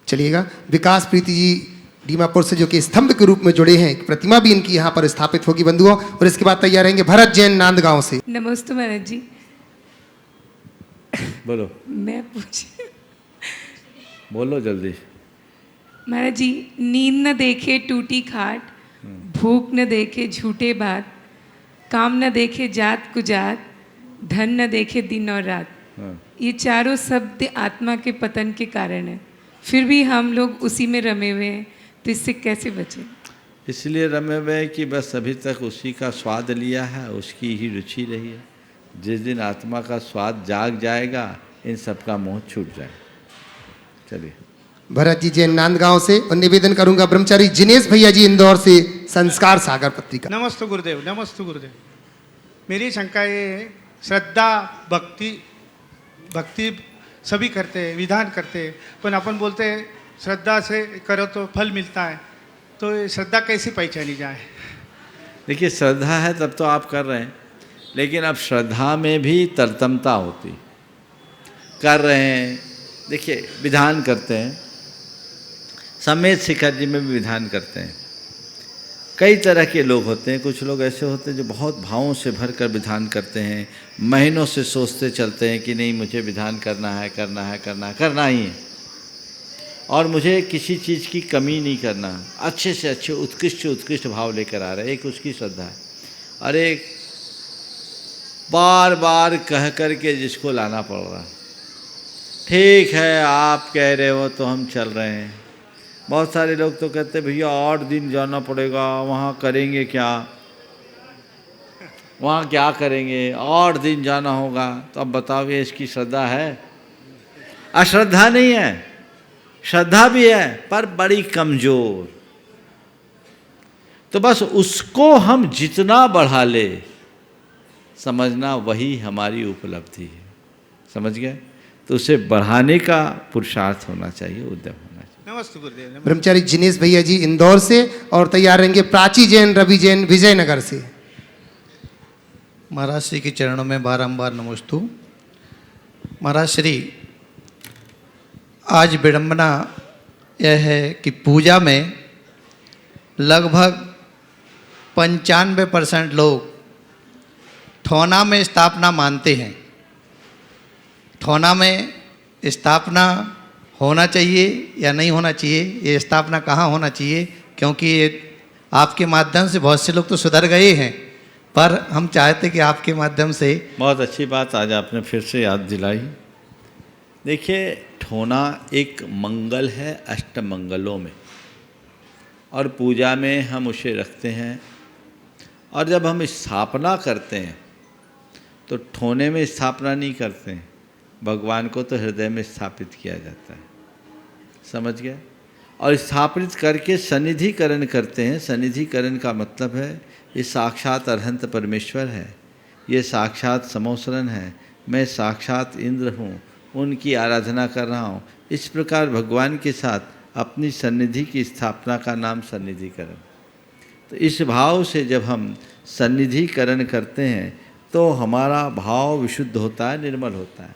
चलिएगा, विकास प्रीति जी दीमापुर से जो कि स्तंभ के रूप में जुड़े हैं, एक प्रतिमा भी इनकी यहाँ पर स्थापित होगी बंधुओं, और इसके बाद तैयार रहेंगे भरत जैन नांदगांव से। नमस्ते महाराज जी। बोलो। मैं बोलो जल्दी। महाराज जी, नींद न देखे टूटी खाट, भूख न देखे झूठे बात, काम न देखे जात कुजात, धन न देखे दिन और रात। ये चारों शब्द आत्मा के पतन के कारण है, फिर भी हम लोग उसी में रमे हुए हैं, तो इससे कैसे बचें? इसलिए रमे हुए कि बस अभी तक उसी का स्वाद लिया है, उसकी ही रुचि रही है। जिस दिन आत्मा का स्वाद जाग जाएगा, इन सब का मोह छूट जाएगा। चलिए। भरत जी जैन नांदगांव से, और निवेदन करूंगा ब्रह्मचारी जिनेश भैया जी इंदौर से, संस्कार सागर पत्रिका। नमस्ते गुरुदेव, नमस्ते गुरुदेव। मेरी शंका ये है, श्रद्धा भक्ति सभी करते हैं, विधान करते हैं, पर अपन बोलते हैं श्रद्धा से करो तो फल मिलता है, तो ये श्रद्धा कैसे पहचानी जाए? देखिए, श्रद्धा है तब तो आप कर रहे हैं, लेकिन अब श्रद्धा में भी तरतमता होती। कर रहे हैं, देखिए विधान करते हैं, समेत शिखर जी में भी विधान करते हैं। कई तरह के लोग होते हैं, कुछ लोग ऐसे होते हैं जो बहुत भावों से भर कर विधान करते हैं, महीनों से सोचते चलते हैं कि नहीं मुझे विधान करना है, करना है, करना है, करना ही है, और मुझे किसी चीज़ की कमी नहीं करना। अच्छे से अच्छे उत्कृष्ट भाव लेकर आ रहे हैं। एक उसकी श्रद्धा है, और एक बार बार कह कर के जिसको लाना पड़ रहा है। ठीक है, आप कह रहे हो तो हम चल रहे हैं। बहुत सारे लोग तो कहते भैया 8 दिन जाना पड़ेगा, वहाँ करेंगे क्या, वहाँ क्या करेंगे, 8 दिन जाना होगा। तो अब बताओ, ये इसकी श्रद्धा है? अश्रद्धा नहीं है, श्रद्धा भी है, पर बड़ी कमज़ोर। तो बस उसको हम जितना बढ़ा ले, समझना वही हमारी उपलब्धि है। समझ गए? तो उसे बढ़ाने का पुरुषार्थ होना चाहिए, उद्यम होना चाहिए। नमस्ते गुरुदेव। ब्रह्मचारी जिनेश भैया जी इंदौर से, और तैयार रहेंगे प्राची जैन, रवि जैन विजयनगर से। महाराज श्री के चरणों में बारंबार नमोस्तु। महाराज श्री, आज विडंबना यह है कि पूजा में लगभग 95% लोग ठौना में स्थापना मानते हैं। ठौना में स्थापना होना चाहिए या नहीं होना चाहिए, ये स्थापना कहाँ होना चाहिए? क्योंकि ये आपके माध्यम से बहुत से लोग तो सुधर गए हैं, पर हम चाहते कि आपके माध्यम से। बहुत अच्छी बात आज आपने फिर से याद दिलाई। देखिए, ठोना एक मंगल है अष्टमंगलों में, और पूजा में हम उसे रखते हैं। और जब हम स्थापना करते हैं तो ठोने में स्थापना नहीं करते हैं, भगवान को तो हृदय में स्थापित किया जाता है। समझ गए? और स्थापित करके सन्निधिकरण करते हैं। सन्निधिकरण का मतलब है ये साक्षात अरहंत परमेश्वर है, ये साक्षात समोसरन है, मैं साक्षात इंद्र हूँ, उनकी आराधना कर रहा हूँ। इस प्रकार भगवान के साथ अपनी सन्निधि की स्थापना का नाम सन्निधिकरण। तो इस भाव से जब हम सन्निधिकरण करते हैं तो हमारा भाव विशुद्ध होता है, निर्मल होता है।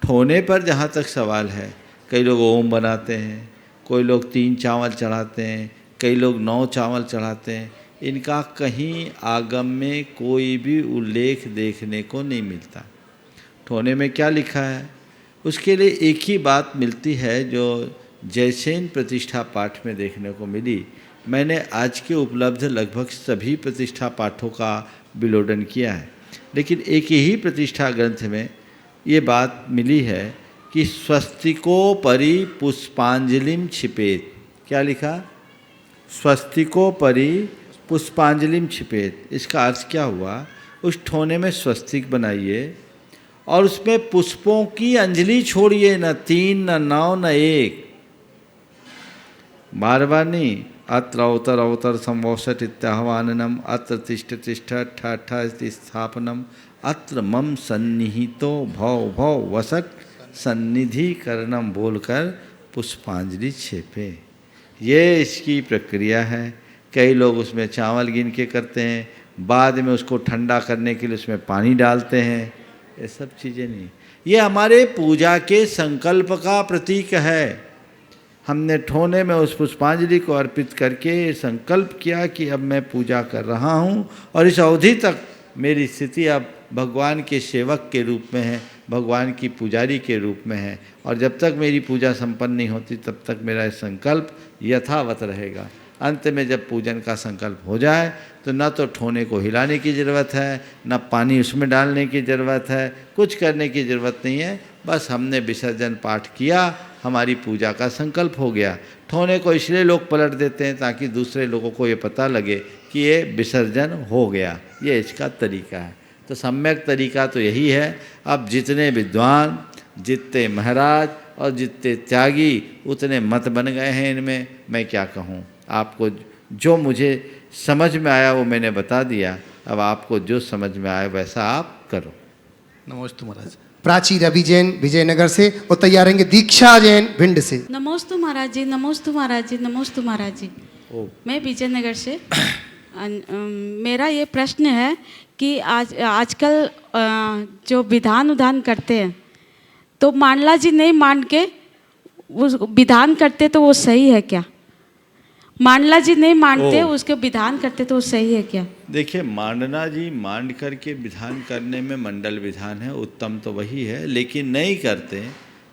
ठोने पर जहाँ तक सवाल है, कई लोग ओम बनाते हैं, कोई लोग 3 चावल चढ़ाते हैं, कई लोग 9 चावल चढ़ाते हैं। इनका कहीं आगम में कोई भी उल्लेख देखने को नहीं मिलता। ठोने में क्या लिखा है, उसके लिए एक ही बात मिलती है जो जयसेन प्रतिष्ठा पाठ में देखने को मिली। मैंने आज के उपलब्ध लगभग सभी प्रतिष्ठा पाठों का विलोडन किया है, लेकिन एक ही प्रतिष्ठा ग्रंथ में ये बात मिली है कि स्वस्तिकोपरि पुष्पांजलिम छिपेत। क्या लिखा? स्वस्तिकोपरि पुष्पांजलिम छिपेत। इसका अर्थ क्या हुआ? उस ठोने में स्वस्तिक बनाइए और उसमें पुष्पों की अंजलि छोड़िए, न 3 न 9 न 1, बार बार नहीं। अत्र अवतर अवतर संवोषट इत्याह्वाननम, अत्र तिष्ठ तिष्ठ ठ ठ स्थापनम, अत्र मम सन्निहितो भव भव वसट सन्निधिकरणम बोलकर पुष्पांजलि छेपे। ये इसकी प्रक्रिया है। कई लोग उसमें चावल गिन के करते हैं, बाद में उसको ठंडा करने के लिए उसमें पानी डालते हैं। ये सब चीज़ें नहीं, ये हमारे पूजा के संकल्प का प्रतीक है। हमने ठोने में उस पुष्पांजलि को अर्पित करके संकल्प किया कि अब मैं पूजा कर रहा हूँ और इस अवधि तक मेरी स्थिति अब भगवान के सेवक के रूप में है, भगवान की पुजारी के रूप में है, और जब तक मेरी पूजा संपन्न नहीं होती तब तक मेरा संकल्प यथावत रहेगा। अंत में जब पूजन का संकल्प हो जाए तो न तो ठोने को हिलाने की ज़रूरत है, न पानी उसमें डालने की ज़रूरत है, कुछ करने की ज़रूरत नहीं है। बस हमने विसर्जन पाठ किया, हमारी पूजा का संकल्प हो गया। ठोने को इसलिए लोग पलट देते हैं ताकि दूसरे लोगों को ये पता लगे कि ये विसर्जन हो गया, ये इसका तरीका है। तो सम्यक तरीका तो यही है। अब जितने विद्वान, जितने महाराज और जितने त्यागी उतने मत बन गए हैं इनमें, मैं क्या कहूँ आपको। जो मुझे समझ में आया वो मैंने बता दिया, अब आपको जो समझ में आया वैसा आप करो। नमस्ते महाराज। प्राची रवि जैन विजयनगर से और तैयार रहेंगे दीक्षा जैन भिंड से। नमोस्तु महाराज जी, नमोस्तु महाराज जी, नमोस्तु महाराज जी। मैं विजयनगर से। मेरा ये प्रश्न है कि आजकल जो विधान उधान करते हैं तो मांडला जी नहीं मान के वो विधान करते तो वो सही है क्या? मांडला जी नहीं मानते उसके विधान करते तो वो सही है क्या? देखिए, मांडना जी मांड करके विधान करने में मंडल विधान है, उत्तम तो वही है, लेकिन नहीं करते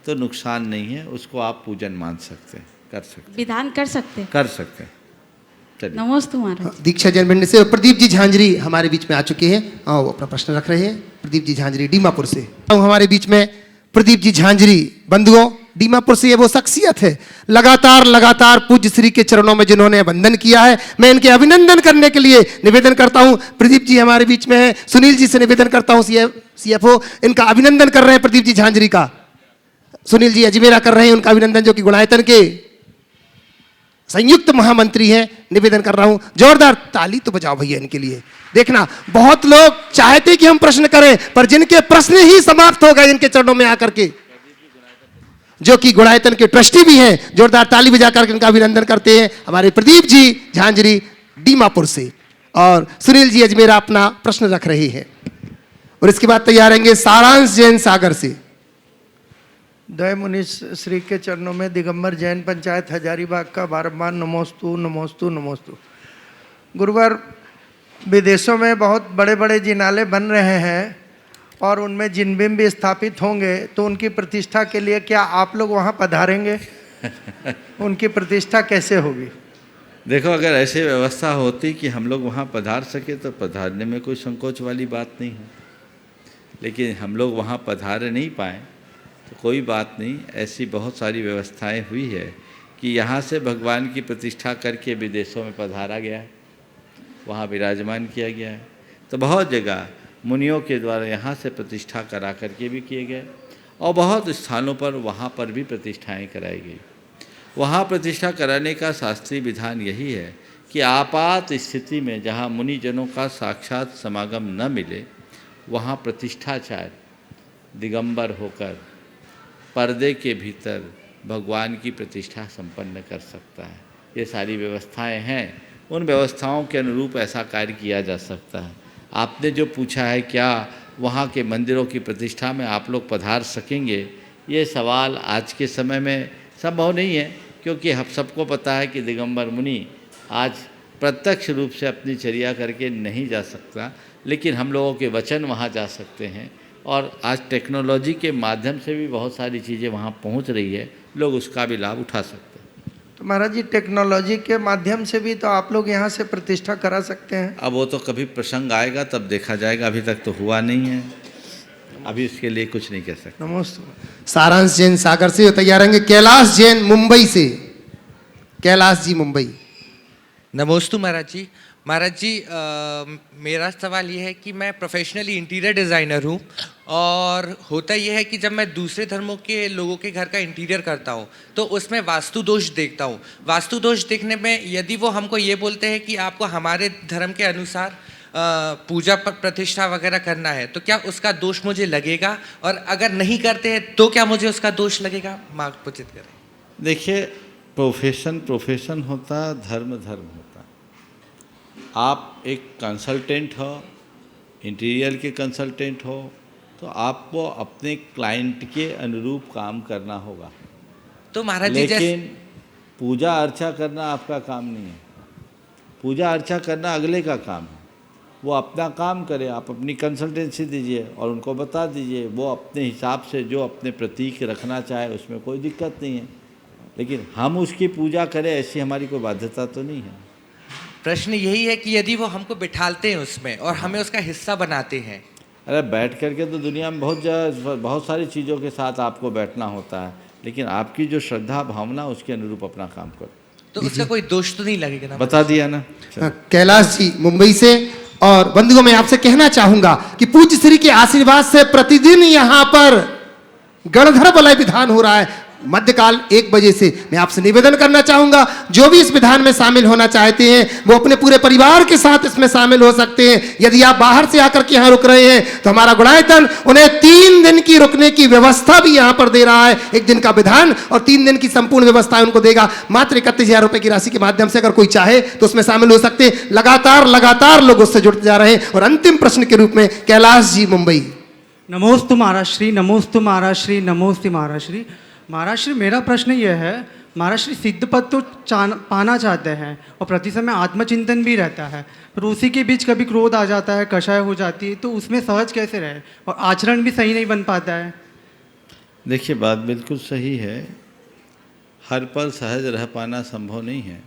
तो नुकसान नहीं है, उसको आप पूजन मान सकते हैं, कर सकते हैं, विधान कर सकते हैं, कर सकते हैं। चलिए, नमस्ते महाराज। दीक्षा जैन भिंड से प्रदीप जी झांझरी हमारे बीच में आ चुके हैं, वो अपना प्रश्न रख रहे हैं। प्रदीप जी झांझरी डीमापुर से हमारे बीच में। प्रदीप जी झांझरी बंधुओं, डीमापुर से ये वो शख्सियत है लगातार पूज्य श्री के चरणों में जिन्होंने वंदन किया है। मैं इनके अभिनंदन करने के लिए निवेदन करता हूं। प्रदीप जी हमारे बीच में है, सुनील जी से निवेदन करता हूं, सीएफओ इनका अभिनंदन कर रहे हैं प्रदीप जी झांझरी का। सुनील जी अजमेरा कर रहे हैं उनका अभिनंदन, जो कि गुणायतन के संयुक्त महामंत्री हैं। निवेदन कर रहा हूं, जोरदार ताली तो बजाओ भैया इनके लिए। देखना, बहुत लोग चाहते कि हम प्रश्न करें पर जिनके प्रश्न ही समाप्त हो गए इनके चरणों में आकर के, जो कि गुणायतन के ट्रस्टी भी हैं। जोरदार ताली बजाकर इनका अभिनंदन करते हैं हमारे प्रदीप जी झांझरी डीमापुर से। और सुनील जी अजमेरा अपना प्रश्न रख रहे हैं। और इसके बाद तैयार रहेंगे सारांश जैन सागर से। दय मुनि श्री के चरणों में दिगंबर जैन पंचायत हजारीबाग का बारंबार नमोस्तु नमोस्तु नमोस्तु। गुरुवर, विदेशों में बहुत बड़े बड़े जिनाले बन रहे हैं और उनमें जिनबिम भी स्थापित होंगे, तो उनकी प्रतिष्ठा के लिए क्या आप लोग वहाँ पधारेंगे? उनकी प्रतिष्ठा कैसे होगी? देखो, अगर ऐसी व्यवस्था होती कि हम लोग वहाँ पधार सके तो पधारने में कोई संकोच वाली बात नहीं है, लेकिन हम लोग वहाँ पधार नहीं पाए तो कोई बात नहीं। ऐसी बहुत सारी व्यवस्थाएं हुई है कि यहाँ से भगवान की प्रतिष्ठा करके विदेशों में पधारा गया है, वहाँ विराजमान किया गया है। तो बहुत जगह मुनियों के द्वारा यहाँ से प्रतिष्ठा करा करके भी किए गए और बहुत स्थानों पर वहाँ पर भी प्रतिष्ठाएं कराई गई। वहाँ प्रतिष्ठा कराने का शास्त्रीय विधान यही है कि आपात स्थिति में जहाँ मुनिजनों का साक्षात समागम न मिले, वहाँ प्रतिष्ठाचार्य दिगंबर होकर पर्दे के भीतर भगवान की प्रतिष्ठा संपन्न कर सकता है। ये सारी व्यवस्थाएं हैं, उन व्यवस्थाओं के अनुरूप ऐसा कार्य किया जा सकता है। आपने जो पूछा है क्या वहाँ के मंदिरों की प्रतिष्ठा में आप लोग पधार सकेंगे, ये सवाल आज के समय में संभव नहीं है, क्योंकि हम सबको पता है कि दिगंबर मुनि आज प्रत्यक्ष रूप से अपनी चर्या करके नहीं जा सकता, लेकिन हम लोगों के वचन वहाँ जा सकते हैं। और आज टेक्नोलॉजी के माध्यम से भी बहुत सारी चीज़ें वहाँ पहुँच रही है, लोग उसका भी लाभ उठा सकते हैं। तो महाराज जी, टेक्नोलॉजी के माध्यम से भी तो आप लोग यहाँ से प्रतिष्ठा करा सकते हैं। अब वो तो कभी प्रसंग आएगा तब देखा जाएगा, अभी तक तो हुआ नहीं है, अभी इसके लिए कुछ नहीं कह सकते। नमस्ते। सारांश जैन सागर से तैयार रहेंगे कैलाश जैन मुंबई से। कैलाश जी मुंबई। नमोस्तु महाराज जी। महाराज जी, मेरा सवाल ये है कि मैं प्रोफेशनली इंटीरियर डिज़ाइनर हूँ और होता यह है कि जब मैं दूसरे धर्मों के लोगों के घर का इंटीरियर करता हूँ तो उसमें वास्तु दोष देखता हूँ। वास्तु दोष देखने में यदि वो हमको ये बोलते हैं कि आपको हमारे धर्म के अनुसार पूजा प्रतिष्ठा वगैरह करना है, तो क्या उसका दोष मुझे लगेगा? और अगर नहीं करते हैं तो क्या मुझे उसका दोष लगेगा? मार्ग उचित करें। देखिए, प्रोफेशन होता, धर्म होता। आप एक कंसल्टेंट हो, इंटीरियर के कंसल्टेंट हो, तो आपको अपने क्लाइंट के अनुरूप काम करना होगा। तो महाराज जी, लेकिन पूजा अर्चा करना आपका काम नहीं है। पूजा अर्चा करना अगले का काम है, वो अपना काम करे, आप अपनी कंसल्टेंसी दीजिए और उनको बता दीजिए, वो अपने हिसाब से जो अपने प्रतीक रखना चाहे उसमें कोई दिक्कत नहीं है। लेकिन हम उसकी पूजा करें ऐसी हमारी कोई बाध्यता तो नहीं है। प्रश्न यही है कि यदि वो हमको बिठालते हैं उसमें और हमें उसका हिस्सा बनाते हैं। अरे बैठ करके तो दुनिया में बहुत सारी चीज़ों के साथ आपको बैठना होता है, लेकिन आपकी जो श्रद्धा भावना उसके अनुरूप अपना काम करो, तो उसका कोई दोष तो नहीं लगेगा ना? बता दिया ना। कैलाश जी मुंबई से। और बंधुओं मैं आपसे कहना चाहूंगा कि पूज्य श्री के आशीर्वाद से प्रतिदिन यहाँ पर गणधर वलय विधान हो रहा है मध्यकाल 1 बजे से। मैं आपसे निवेदन करना चाहूंगा जो भी इस विधान में शामिल होना चाहते हैं वो अपने पूरे परिवार के साथ इसमें शामिल हो सकते हैं। यदि आप बाहर से आकर के यहाँ रुक रहे हैं तो हमारा गुणायतन उन्हें 3 दिन की रुकने की व्यवस्था भी यहाँ पर दे रहा है। 1 दिन का विधान और 3 दिन की संपूर्ण व्यवस्था उनको देगा। मात्र 31,000 रुपए की राशि के माध्यम से अगर कोई चाहे तो उसमें शामिल हो सकते हैं। लगातार लोग उससे जुड़ते जा रहे हैं। और अंतिम प्रश्न के रूप में कैलाश जी मुंबई। नमोस्तु महाराज श्री, नमोस्तु महाराज श्री, नमोस्तु महाराज श्री। महाराज श्री मेरा प्रश्न यह है, महाराज श्री सिद्ध पद तो पाना चाहते हैं और प्रति समय आत्मचिंतन भी रहता है, पर उसी के बीच कभी क्रोध आ जाता है, कषाय हो जाती है, तो उसमें सहज कैसे रहे और आचरण भी सही नहीं बन पाता है। देखिए बात बिल्कुल सही है, हर पल सहज रह पाना संभव नहीं है।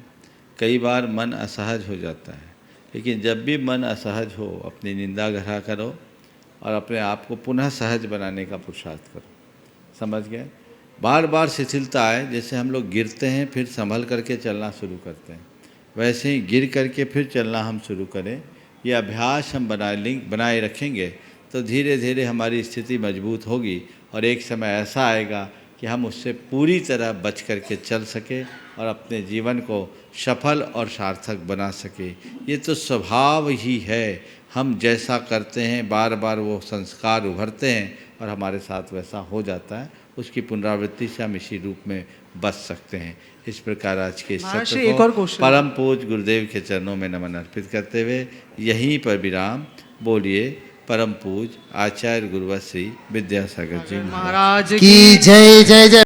कई बार मन असहज हो जाता है, लेकिन जब भी मन असहज हो अपनी निंदा ग्रह करो और अपने आप को पुनः सहज बनाने का पुरुषार्थ करो। समझ गए? बार बार शिथिलता आए, जैसे हम लोग गिरते हैं फिर संभल करके चलना शुरू करते हैं, वैसे ही गिर करके फिर चलना हम शुरू करें। ये अभ्यास हम बनाए रखेंगे तो धीरे धीरे हमारी स्थिति मजबूत होगी और एक समय ऐसा आएगा कि हम उससे पूरी तरह बच करके चल सके और अपने जीवन को सफल और सार्थक बना सके। ये तो स्वभाव ही है, हम जैसा करते हैं बार बार वो संस्कार उभरते हैं और हमारे साथ वैसा हो जाता है। उसकी पुनरावृत्ति से हम इसी रूप में बच सकते हैं। इस प्रकार आज के सत्र को परम पूज्य गुरुदेव के चरणों में नमन अर्पित करते हुए यहीं पर विराम। बोलिए परम पूज्य आचार्य गुरुवर श्री विद्यासागर जी महाराज की जय जय जय।